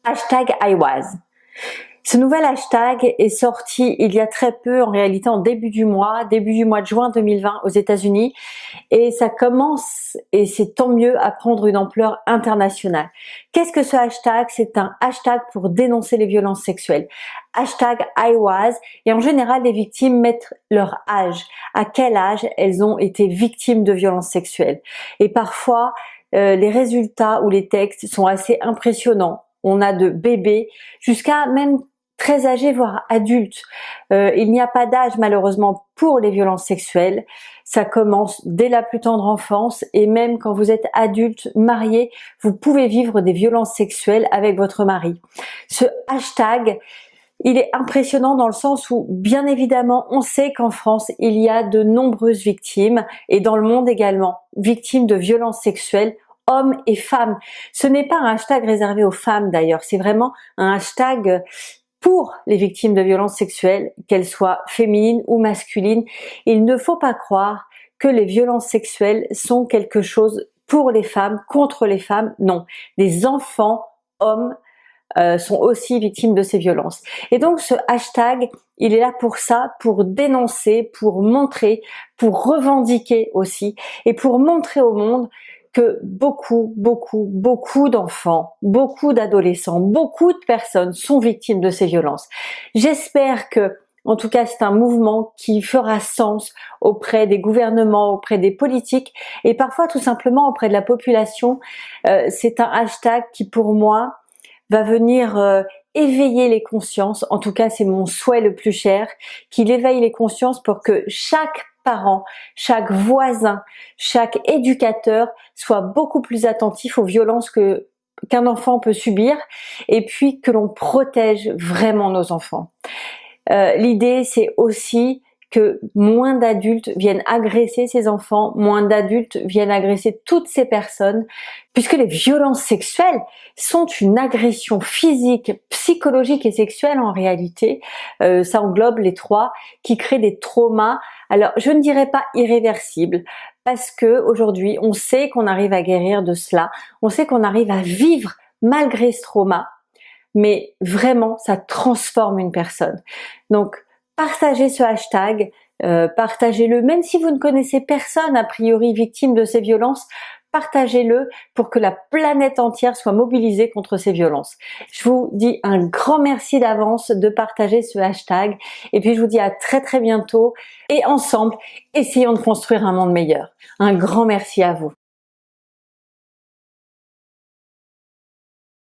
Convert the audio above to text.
Hashtag I was. Ce nouvel hashtag est sorti il y a très peu, en réalité en début du mois de juin 2020 aux États-Unis, et ça commence, et c'est tant mieux, à prendre une ampleur internationale. Qu'est-ce que ce hashtag? C'est un hashtag pour dénoncer les violences sexuelles. Hashtag I was, et en général les victimes mettent leur âge, à quel âge elles ont été victimes de violences sexuelles. Et parfois, les résultats ou les textes sont assez impressionnants. On a de bébés jusqu'à même très âgés, voire adultes. Il n'y a pas d'âge malheureusement pour les violences sexuelles. Ça commence dès la plus tendre enfance, et même quand vous êtes adulte, marié, vous pouvez vivre des violences sexuelles avec votre mari. Ce hashtag, il est impressionnant dans le sens où, bien évidemment, on sait qu'en France, il y a de nombreuses victimes, et dans le monde également, victimes de violences sexuelles, hommes et femmes. Ce n'est pas un hashtag réservé aux femmes d'ailleurs, c'est vraiment un hashtag pour les victimes de violences sexuelles, qu'elles soient féminines ou masculines. Il ne faut pas croire que les violences sexuelles sont quelque chose pour les femmes, contre les femmes. Non, des enfants, hommes, sont aussi victimes de ces violences. Et donc ce hashtag, il est là pour ça, pour dénoncer, pour montrer, pour revendiquer aussi, et pour montrer au monde que beaucoup d'enfants, beaucoup d'adolescents, beaucoup de personnes sont victimes de ces violences. J'espère que, en tout cas, c'est un mouvement qui fera sens auprès des gouvernements, auprès des politiques, et parfois tout simplement auprès de la population. C'est un hashtag qui, pour moi, va venir éveiller les consciences. En tout cas, c'est mon souhait le plus cher, qu'il éveille les consciences pour que chaque parent, chaque voisin, chaque éducateur soit beaucoup plus attentif aux violences qu'un enfant peut subir, et puis que l'on protège vraiment nos enfants. L'idée, c'est aussi que moins d'adultes viennent agresser ces enfants, moins d'adultes viennent agresser toutes ces personnes, puisque les violences sexuelles sont une agression physique, psychologique et sexuelle en réalité. Ça englobe les trois, qui créent des traumas. Alors, je ne dirais pas irréversibles, parce que aujourd'hui, on sait qu'on arrive à guérir de cela, on sait qu'on arrive à vivre malgré ce trauma, mais vraiment, ça transforme une personne. Donc, partagez ce hashtag, partagez-le, même si vous ne connaissez personne a priori victime de ces violences, partagez-le pour que la planète entière soit mobilisée contre ces violences. Je vous dis un grand merci d'avance de partager ce hashtag, et puis je vous dis à très bientôt, et ensemble, essayons de construire un monde meilleur. Un grand merci à vous.